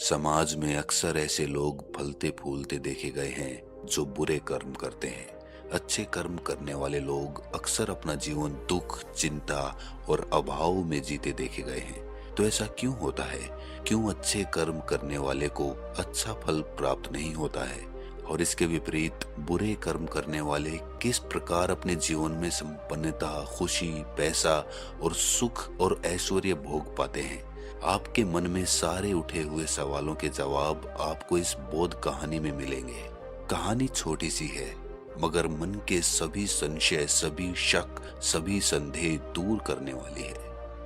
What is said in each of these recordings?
समाज में अक्सर ऐसे लोग फलते फूलते देखे गए हैं जो बुरे कर्म करते हैं। अच्छे कर्म करने वाले लोग अक्सर अपना जीवन दुख, चिंता और अभाव में जीते देखे गए हैं। तो ऐसा क्यों होता है? क्यों अच्छे कर्म करने वाले को अच्छा फल प्राप्त नहीं होता है और इसके विपरीत बुरे कर्म करने वाले किस प्रकार अपने जीवन में संपन्नता, खुशी, पैसा और सुख और ऐश्वर्य भोग पाते हैं? आपके मन में सारे उठे हुए सवालों के जवाब आपको इस बोध कहानी में मिलेंगे। कहानी छोटी सी है मगर मन के सभी संशय, सभी शक, सभी संदेह दूर करने वाली है।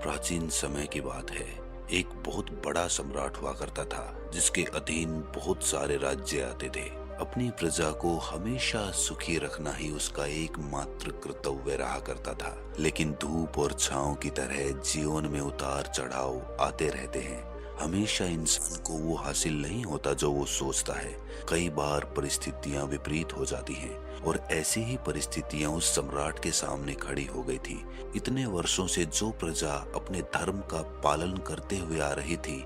प्राचीन समय की बात है। एक बहुत बड़ा सम्राट हुआ करता था जिसके अधीन बहुत सारे राज्य आते थे। अपनी प्रजा को हमेशा सुखी रखना ही उसका एकमात्र कर्तव्य रहा करता था। लेकिन धूप और छांव की तरह जीवन में उतार चढ़ाव आते रहते हैं। हमेशा इंसान को वो हासिल नहीं होता जो वो सोचता है। कई बार परिस्थितियां विपरीत हो जाती हैं और ऐसी ही परिस्थितियां उस सम्राट के सामने खड़ी हो गई थी। इतने वर्षों से जो प्रजा अपने धर्म का पालन करते हुए आ रही थी,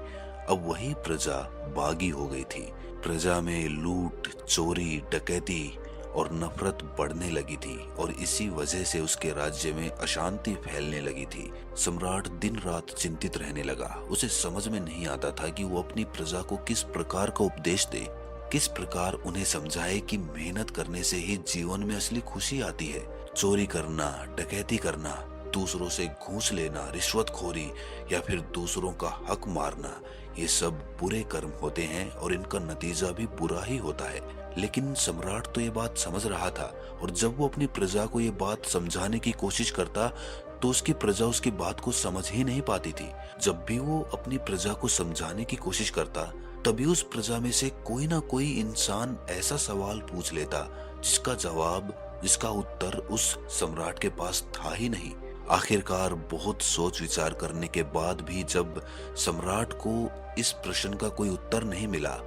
अब वही प्रजा बागी हो गई थी। प्रजा में लूट, चोरी, डकैती और नफरत बढ़ने लगी थी और इसी वजह से उसके राज्य में अशांति फैलने लगी थी। सम्राट दिन रात चिंतित रहने लगा। उसे समझ में नहीं आता था कि वो अपनी प्रजा को किस प्रकार का उपदेश दे, किस प्रकार उन्हें समझाए कि मेहनत करने से ही जीवन में असली खुशी आती है। चोरी करना, डकैती करना, दूसरों से घूस लेना, रिश्वतखोरी या फिर दूसरों का हक मारना, ये सब बुरे कर्म होते हैं और इनका नतीजा भी बुरा ही होता है। लेकिन सम्राट तो ये बात समझ रहा था और जब वो अपनी प्रजा को ये बात समझाने की कोशिश करता तो उसकी प्रजा उसकी बात को समझ ही नहीं पाती थी। जब भी वो अपनी प्रजा को समझाने की कोशिश करता तभी उस प्रजा में से कोई ना कोई इंसान ऐसा सवाल पूछ लेता जिसका जवाब, जिसका उत्तर उस सम्राट के पास था ही नहीं। आखिरकार बहुत सोच विचार करने के बाद भी जब सम्राट को इस प्रश्न का कोई उत्तर नहीं मिला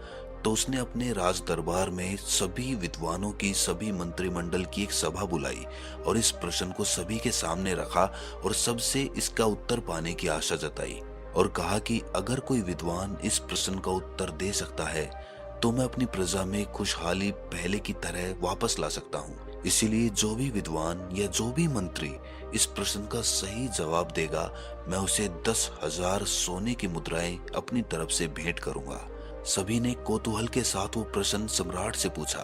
तो उसने अपने राज दरबार में सभी विद्वानों की, सभी मंत्रिमंडल की एक सभा बुलाई और इस प्रश्न को सभी के सामने रखा और सबसे इसका उत्तर पाने की आशा जताई और कहा कि अगर कोई विद्वान इस प्रश्न का उत्तर दे सकता है तो मैं अपनी प्रजा में खुशहाली पहले की तरह वापस ला सकता हूँ। इसीलिए जो भी विद्वान या जो भी मंत्री इस प्रश्न का सही जवाब देगा, मैं उसे 10,000 सोने की मुद्राएं अपनी तरफ से भेंट करूंगा। सभी ने कौतूहल के साथ वो प्रश्न सम्राट से पूछा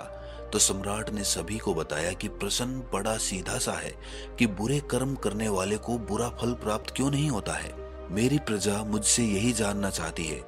तो सम्राट ने सभी को बताया कि प्रश्न बड़ा सीधा सा है कि बुरे कर्म करने वाले को बुरा फल प्राप्त क्यों नहीं होता है। मेरी प्रजा मुझसे यही जानना चाहती है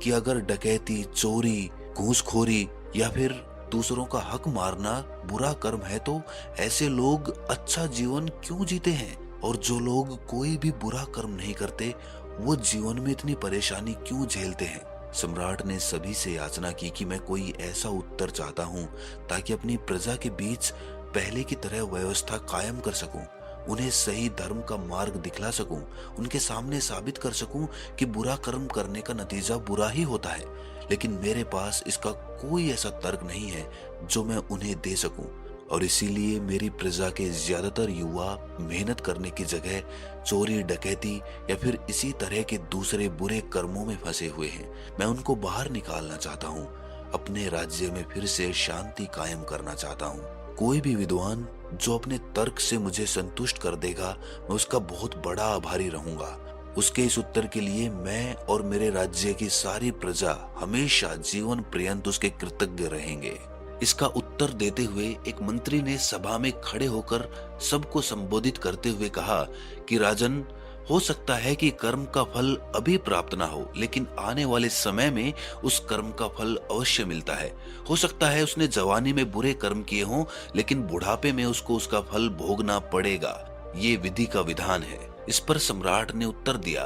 कि अगर डकैती, चोरी, घूसखोरी या फिर दूसरों का हक मारना बुरा कर्म है तो ऐसे लोग अच्छा जीवन क्यों जीते हैं, और जो लोग कोई भी बुरा कर्म नहीं करते वो जीवन में इतनी परेशानी क्यों झेलते हैं। सम्राट ने सभी से याचना की कि मैं कोई ऐसा उत्तर चाहता हूँ ताकि अपनी प्रजा के बीच पहले की तरह व्यवस्था कायम कर सकूं, उन्हें सही धर्म का मार्ग दिखला सकूं, उनके सामने साबित कर सकूं कि बुरा कर्म करने का नतीजा बुरा ही होता है। लेकिन मेरे पास इसका कोई ऐसा तर्क नहीं है जो मैं उन्हें दे सकूं और इसीलिए मेरी प्रजा के ज्यादातर युवा मेहनत करने की जगह चोरी, डकैती या फिर इसी तरह के दूसरे बुरे कर्मों में फंसे हुए हैं। मैं उनको बाहर निकालना चाहता हूँ, अपने राज्य में फिर से शांति कायम करना चाहता हूँ। कोई भी विद्वान जो अपने तर्क से मुझे संतुष्ट कर देगा, मैं उसका बहुत बड़ा आभारी रहूंगा। उसके इस उत्तर के लिए मैं और मेरे राज्य की सारी प्रजा हमेशा जीवन पर्यंत उसके कृतज्ञ रहेंगे। इसका उत्तर देते हुए एक मंत्री ने सभा में खड़े होकर सबको संबोधित करते हुए कहा कि राजन, हो सकता है कि कर्म का फल अभी प्राप्त ना हो, लेकिन आने वाले समय में उस कर्म का फल अवश्य मिलता है। हो सकता है उसने जवानी में बुरे कर्म किए हों, लेकिन बुढ़ापे में उसको उसका फल भोगना पड़ेगा। ये विधि का विधान है। इस पर सम्राट ने उत्तर दिया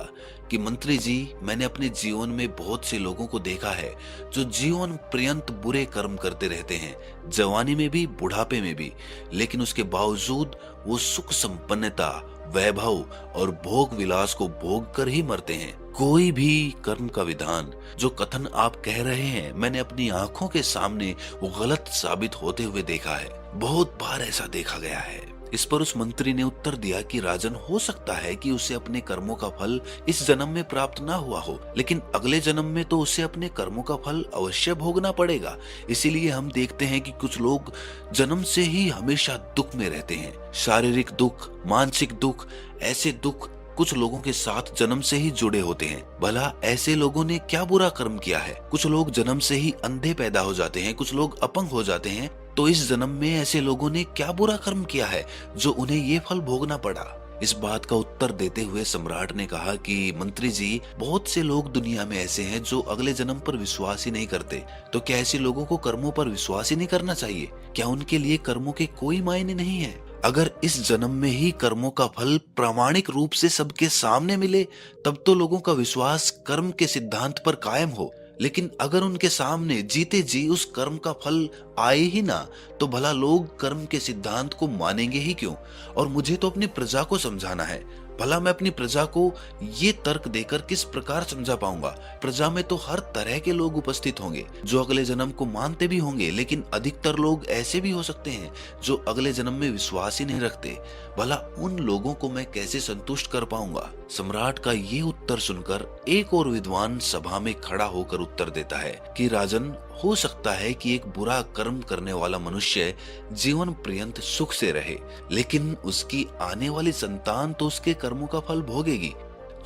कि मंत्री जी, मैंने अपने जीवन में बहुत से लोगों को देखा है जो जीवन पर्यंत बुरे कर्म करते रहते हैं, जवानी में भी, बुढ़ापे में भी, लेकिन उसके बावजूद वो सुख, संपन्नता, वैभव और भोग विलास को भोग कर ही मरते हैं। कोई भी कर्म का विधान जो कथन आप कह रहे हैं, मैंने अपनी आंखों के सामने वो गलत साबित होते हुए देखा है। बहुत बार ऐसा देखा गया है। इस पर उस मंत्री ने उत्तर दिया कि राजन, हो सकता है कि उसे अपने कर्मों का फल इस जन्म में प्राप्त ना हुआ हो, लेकिन अगले जन्म में तो उसे अपने कर्मों का फल अवश्य भोगना पड़ेगा। इसीलिए हम देखते हैं कि कुछ लोग जन्म से ही हमेशा दुख में रहते हैं। शारीरिक दुख, मानसिक दुख, ऐसे दुख कुछ लोगों के साथ जन्म से ही जुड़े होते हैं। भला ऐसे लोगों ने क्या बुरा कर्म किया है? कुछ लोग जन्म से ही अंधे पैदा हो जाते हैं, कुछ लोग अपंग हो जाते हैं। तो इस जन्म में ऐसे लोगों ने क्या बुरा कर्म किया है जो उन्हें ये फल भोगना पड़ा? इस बात का उत्तर देते हुए सम्राट ने कहा कि मंत्री जी, बहुत से लोग दुनिया में ऐसे हैं जो अगले जन्म पर विश्वास ही नहीं करते। तो क्या ऐसे लोगों को कर्मों पर विश्वास ही नहीं करना चाहिए? क्या उनके लिए कर्मों के कोई मायने नहीं है? अगर इस जन्म में ही कर्मों का फल प्रामाणिक रूप से सबके सामने मिले, तब तो लोगों का विश्वास कर्म के सिद्धांत पर कायम हो। लेकिन अगर उनके सामने जीते जी उस कर्म का फल आए ही ना, तो भला लोग कर्म के सिद्धांत को मानेंगे ही क्यों? और मुझे तो अपनी प्रजा को समझाना है। भला मैं अपनी प्रजा को ये तर्क देकर किस प्रकार समझा पाऊंगा? प्रजा में तो हर तरह के लोग उपस्थित होंगे जो अगले जन्म को मानते भी होंगे, लेकिन अधिकतर लोग ऐसे भी हो सकते हैं जो अगले जन्म में विश्वास ही नहीं रखते। भला उन लोगों को मैं कैसे संतुष्ट कर पाऊंगा? सम्राट का ये उत्तर सुनकर एक और विद्वान सभा में खड़ा होकर उत्तर देता है कि राजन, हो सकता है कि एक बुरा कर्म करने वाला मनुष्य जीवन पर्यंत सुख से रहे, लेकिन उसकी आने वाली संतान तो उसके कर्मों का फल भोगेगी।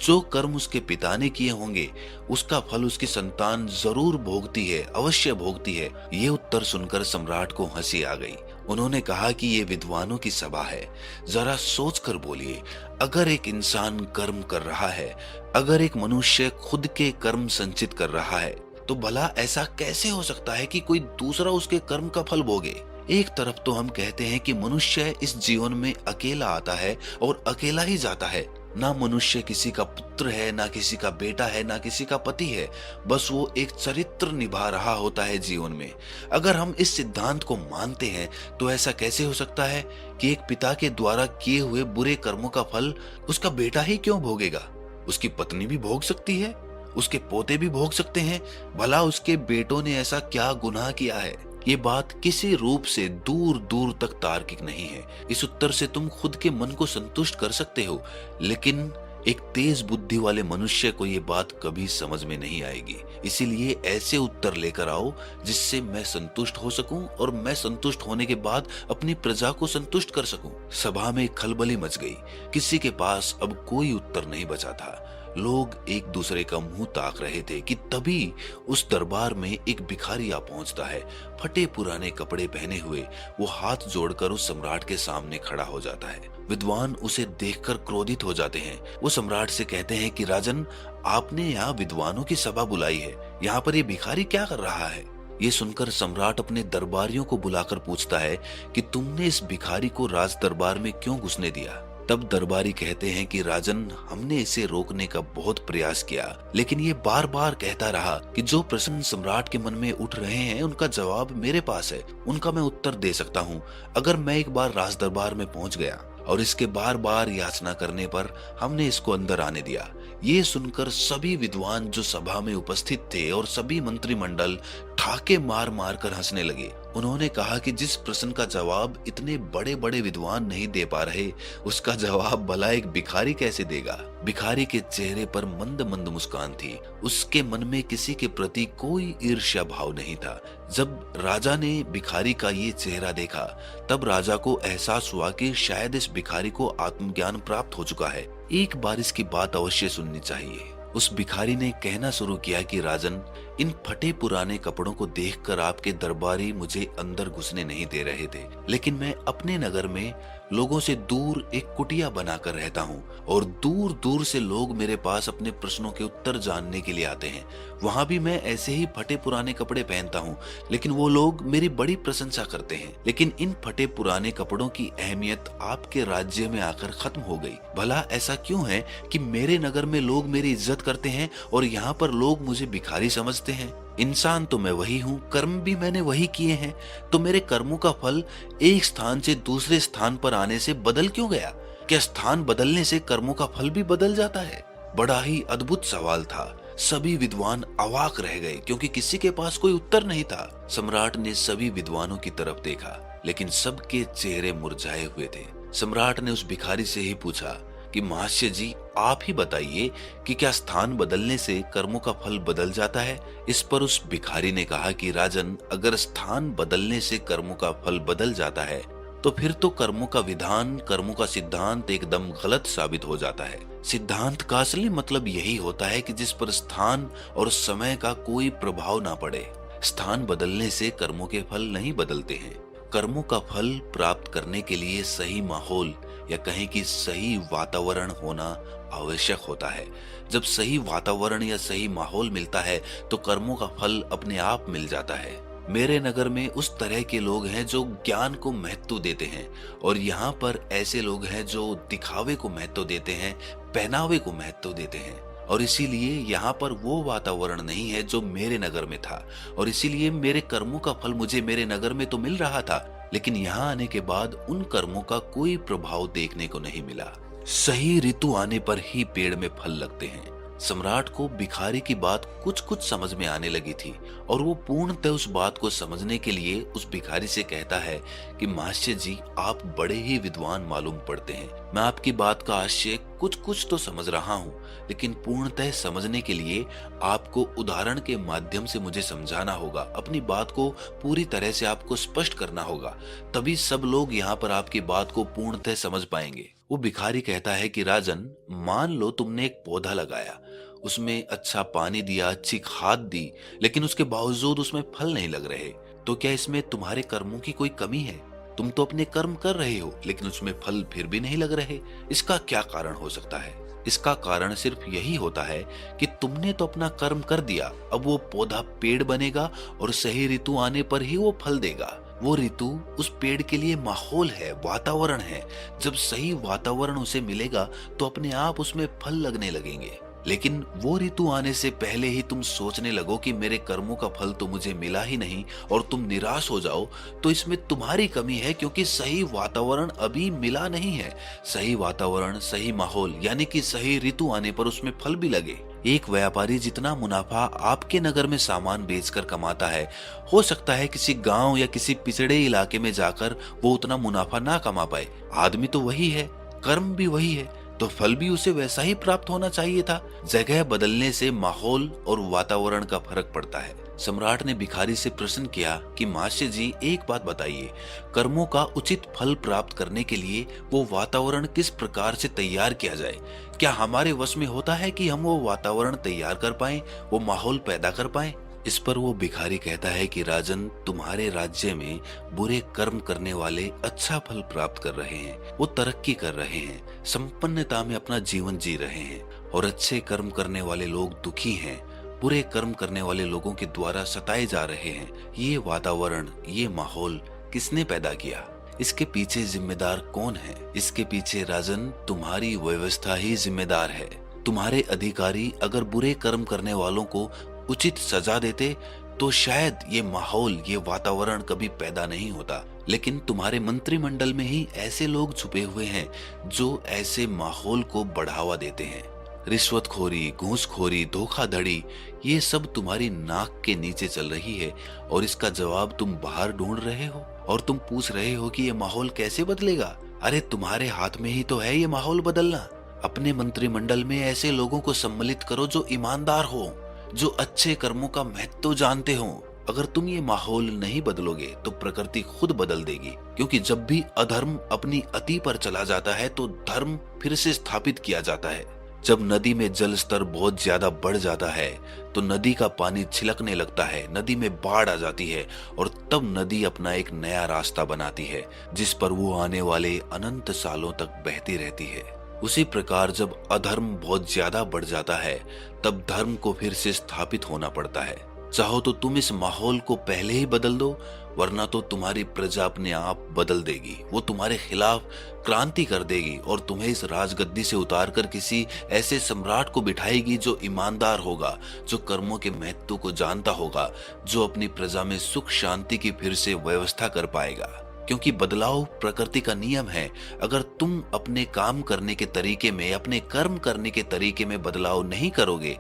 जो कर्म उसके पिता ने किए होंगे उसका फल उसकी संतान जरूर भोगती है, अवश्य भोगती है। ये उत्तर सुनकर सम्राट को हंसी आ गई। उन्होंने कहा कि ये विद्वानों की सभा है, जरा सोच कर बोलिए। अगर एक इंसान कर्म कर रहा है, अगर एक मनुष्य खुद के कर्म संचित कर रहा है, तो भला ऐसा कैसे हो सकता है कि कोई दूसरा उसके कर्म का फल भोगे? एक तरफ तो हम कहते हैं कि मनुष्य इस जीवन में अकेला आता है और अकेला ही जाता है। ना मनुष्य किसी का पुत्र है, ना किसी का बेटा है, ना किसी का पति है। बस वो एक चरित्र निभा रहा होता है जीवन में। अगर हम इस सिद्धांत को मानते हैं तो ऐसा कैसे हो सकता है कि एक पिता के द्वारा किए हुए बुरे कर्मों का फल उसका बेटा ही क्यों भोगेगा? उसकी पत्नी भी भोग सकती है, उसके पोते भी भोग सकते हैं। भला उसके बेटों ने ऐसा क्या गुनाह किया है? ये बात किसी रूप से दूर दूर तक तार्किक नहीं है। इस उत्तर से तुम खुद के मन को संतुष्ट कर सकते हो, लेकिन एक तेज बुद्धि वाले मनुष्य को ये बात कभी समझ में नहीं आएगी। इसीलिए ऐसे उत्तर लेकर आओ जिससे मैं संतुष्ट हो सकूं और मैं संतुष्ट होने के बाद अपनी प्रजा को संतुष्ट कर सकूं। सभा में खलबली मच गई। किसी के पास अब कोई उत्तर नहीं बचा था। लोग एक दूसरे का मुंह ताक रहे थे कि तभी उस दरबार में एक भिखारी आ पहुंचता है। फटे पुराने कपड़े पहने हुए वो हाथ जोड़कर उस सम्राट के सामने खड़ा हो जाता है। विद्वान उसे देखकर क्रोधित हो जाते हैं। वो सम्राट से कहते हैं कि राजन, आपने यहाँ विद्वानों की सभा बुलाई है, यहाँ पर ये भिखारी क्या कर रहा है? ये सुनकर सम्राट अपने दरबारियों को बुलाकर पूछता है कि तुमने इस भिखारी को राज दरबार में क्यों घुसने दिया? तब दरबारी कहते हैं कि राजन, हमने इसे रोकने का बहुत प्रयास किया, लेकिन ये बार बार कहता रहा कि जो प्रश्न सम्राट के मन में उठ रहे हैं उनका जवाब मेरे पास है, उनका मैं उत्तर दे सकता हूँ। अगर मैं एक बार राज दरबार में पहुंच गया और इसके बार बार याचना करने पर हमने इसको अंदर आने दिया। ये सुनकर सभी विद्वान जो सभा में उपस्थित थे और सभी मंत्रिमंडल ठाके मार मार कर हंसने लगे। उन्होंने कहा कि जिस प्रश्न का जवाब इतने बड़े बड़े विद्वान नहीं दे पा रहे, उसका जवाब भला एक भिखारी कैसे देगा? भिखारी के चेहरे पर मंद मंद मुस्कान थी। उसके मन में किसी के प्रति कोई ईर्ष्या भाव नहीं था। जब राजा ने भिखारी का ये चेहरा देखा, तब राजा को एहसास हुआ कि शायद इस भिखारी को आत्मज्ञान प्राप्त हो चुका है। एक बार इसकी बात अवश्य सुननी चाहिए। उस भिखारी ने कहना शुरू किया कि राजन, इन फटे पुराने कपड़ों को देखकर आपके दरबारी मुझे अंदर घुसने नहीं दे रहे थे, लेकिन मैं अपने नगर में लोगों से दूर एक कुटिया बनाकर रहता हूँ और दूर दूर से लोग मेरे पास अपने प्रश्नों के उत्तर जानने के लिए आते हैं। वहां भी मैं ऐसे ही फटे पुराने कपड़े पहनता हूँ, लेकिन वो लोग मेरी बड़ी प्रशंसा करते हैं। लेकिन इन फटे पुराने कपड़ों की अहमियत आपके राज्य में आकर खत्म हो गई। भला ऐसा क्यों है कि मेरे नगर में लोग मेरी इज्जत करते हैं और यहाँ पर लोग मुझे भिखारी समझते हैं? इंसान तो मैं वही हूँ, कर्म भी मैंने वही किए हैं, तो मेरे कर्मों का फल एक स्थान से दूसरे स्थान पर आने से बदल क्यों गया? क्या स्थान बदलने से कर्मों का फल भी बदल जाता है? बड़ा ही अद्भुत सवाल था। सभी विद्वान अवाक रह गए क्योंकि किसी के पास कोई उत्तर नहीं था। सम्राट ने सभी विद्वानों की तरफ देखा, लेकिन सबके चेहरे मुरझाए हुए थे। सम्राट ने उस भिखारी से ही पूछा कि महाशय जी, आप ही बताइए कि क्या स्थान बदलने से कर्मों का फल बदल जाता है। इस पर उस भिखारी ने कहा कि राजन, अगर स्थान बदलने से कर्मों का फल बदल जाता है तो फिर तो कर्मों का विधान, कर्मों का सिद्धांत एकदम गलत साबित हो जाता है। सिद्धांत का असली मतलब यही होता है कि जिस पर स्थान और समय का कोई प्रभाव ना पड़े। स्थान बदलने से कर्मों के फल नहीं बदलते हैं। कर्मों का फल प्राप्त करने के लिए सही माहौल या कहें कि सही वातावरण होना आवश्यक होता है। जब सही वातावरण या सही माहौल मिलता है तो कर्मों का फल अपने आप मिल जाता है। मेरे नगर में उस तरह के लोग हैं जो ज्ञान को महत्व देते हैं और यहाँ पर ऐसे लोग हैं जो दिखावे को महत्व देते हैं, पहनावे को महत्व देते हैं। और इसीलिए यहाँ पर वो वातावरण नहीं है जो मेरे नगर में था और इसीलिए मेरे कर्मों का फल मुझे मेरे नगर में तो मिल रहा था, लेकिन यहाँ आने के बाद उन कर्मों का कोई प्रभाव देखने को नहीं मिला। सही ऋतु आने पर ही पेड़ में फल लगते हैं। सम्राट को भिखारी की बात कुछ कुछ समझ में आने लगी थी और वो पूर्णतः उस बात को समझने के लिए उस भिखारी से कहता है कि महाशय जी, आप बड़े ही विद्वान मालूम पड़ते हैं। मैं आपकी बात का आशय कुछ कुछ तो समझ रहा हूँ, लेकिन पूर्णतः समझने के लिए आपको उदाहरण के माध्यम से मुझे समझाना होगा। अपनी बात को पूरी तरह से आपको स्पष्ट करना होगा, तभी सब लोग यहाँ पर आपकी बात को पूर्णतः समझ पाएंगे। वो भिखारी कहता है कि राजन, मान लो तुमने एक पौधा लगाया, उसमें अच्छा पानी दिया, अच्छी खाद दी, लेकिन उसके बावजूद उसमें फल नहीं लग रहे, तो क्या इसमें तुम्हारे कर्मों की कोई कमी है? तुम तो अपने कर्म कर रहे हो लेकिन उसमें फल फिर भी नहीं लग रहे। इसका क्या कारण हो सकता है? इसका कारण सिर्फ यही होता है कि तुमने तो अपना कर्म कर दिया। अब वो पौधा पेड़ बनेगा और सही ऋतु आने पर ही वो फल देगा। वो ऋतु उस पेड़ के लिए माहौल है, वातावरण है। जब सही वातावरण उसे मिलेगा तो अपने आप उसमें फल लगने लगेंगे। लेकिन वो ऋतु आने से पहले ही तुम सोचने लगो कि मेरे कर्मों का फल तो मुझे मिला ही नहीं और तुम निराश हो जाओ, तो इसमें तुम्हारी कमी है, क्योंकि सही वातावरण अभी मिला नहीं है। सही वातावरण, सही माहौल यानी कि सही ऋतु आने पर उसमें फल भी लगे। एक व्यापारी जितना मुनाफा आपके नगर में सामान बेचकर कमाता है, हो सकता है किसी गांव या किसी पिछड़े इलाके में जाकर वो उतना मुनाफा ना कमा पाए। आदमी तो वही है, कर्म भी वही है, तो फल भी उसे वैसा ही प्राप्त होना चाहिए था। जगह बदलने से माहौल और वातावरण का फर्क पड़ता है। सम्राट ने भिखारी से प्रश्न किया कि महाशय जी, एक बात बताइए, कर्मों का उचित फल प्राप्त करने के लिए वो वातावरण किस प्रकार से तैयार किया जाए? क्या हमारे वश में होता है कि हम वो वातावरण तैयार कर पाएं, वो माहौल पैदा कर पाएं? इस पर वो भिखारी कहता है कि राजन, तुम्हारे राज्य में बुरे कर्म करने वाले अच्छा फल प्राप्त कर रहे हैं, वो तरक्की कर रहे हैं, संपन्नता में अपना जीवन जी रहे हैं, और अच्छे कर्म करने वाले लोग दुखी हैं, बुरे कर्म करने वाले लोगों के द्वारा सताए जा रहे हैं। ये वातावरण, ये माहौल किसने पैदा किया? इसके पीछे जिम्मेदार कौन है? इसके पीछे राजन तुम्हारी व्यवस्था ही जिम्मेदार है। तुम्हारे अधिकारी अगर बुरे कर्म करने वालों को उचित सजा देते तो शायद ये माहौल, ये वातावरण कभी पैदा नहीं होता। लेकिन तुम्हारे मंत्रिमंडल में ही ऐसे लोग छुपे हुए हैं जो ऐसे माहौल को बढ़ावा देते हैं। रिश्वतखोरी, घूसखोरी, धोखाधड़ी, ये सब तुम्हारी नाक के नीचे चल रही है और इसका जवाब तुम बाहर ढूंढ रहे हो और तुम पूछ रहे हो कि ये माहौल कैसे बदलेगा। अरे तुम्हारे हाथ में ही तो है ये माहौल बदलना। अपने मंत्रिमंडल में ऐसे लोगों को सम्मिलित करो जो ईमानदार हो, जो अच्छे कर्मों का महत्व जानते हो। अगर तुम ये माहौल नहीं बदलोगे तो प्रकृति खुद बदल देगी, क्योंकि जब भी अधर्म अपनी अति पर चला जाता है तो धर्म फिर से स्थापित किया जाता है। जब नदी में जल स्तर बहुत ज्यादा बढ़ जाता है तो नदी का पानी छिलकने लगता है, नदी में बाढ़ आ जाती है और तब नदी अपना एक नया रास्ता बनाती है जिस पर वो आने वाले अनंत सालों तक बहती रहती है। उसी प्रकार जब अधर्म बहुत ज्यादा बढ़ जाता है तब धर्म को फिर से स्थापित होना पड़ता है। चाहो तो तुम इस माहौल को पहले ही बदल दो, वरना तो तुम्हारी प्रजा अपने आप बदल देगी। वो तुम्हारे खिलाफ क्रांति कर देगी और तुम्हें इस राजगद्दी से उतारकर किसी ऐसे सम्राट को बिठाएगी जो ईमानदार होगा, जो कर्मों के महत्व को जानता होगा, जो अपनी प्रजा में सुख शांति की फिर से व्यवस्था कर पाएगा। क्योंकि बदलाव प्रकृति का नियम है। अगर तुम अपने काम करने के तरीके में, अपने कर्म करने के तरीके में बदलाव नहीं करोगे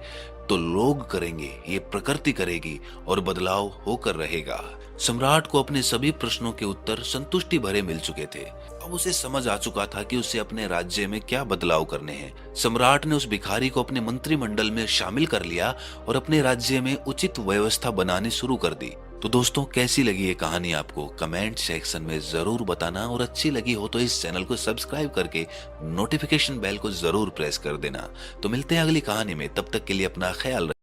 तो लोग करेंगे, ये प्रकृति करेगी और बदलाव होकर रहेगा। सम्राट को अपने सभी प्रश्नों के उत्तर संतुष्टि भरे मिल चुके थे। अब उसे समझ आ चुका था कि उसे अपने राज्य में क्या बदलाव करने हैं। सम्राट ने उस भिखारी को अपने मंत्रिमंडल में शामिल कर लिया और अपने राज्य में उचित व्यवस्था बनानी शुरू कर दी। तो दोस्तों, कैसी लगी ये कहानी आपको कमेंट सेक्शन में जरूर बताना, और अच्छी लगी हो तो इस चैनल को सब्सक्राइब करके नोटिफिकेशन बेल को जरूर प्रेस कर देना। तो मिलते हैं अगली कहानी में, तब तक के लिए अपना ख्याल रखिए।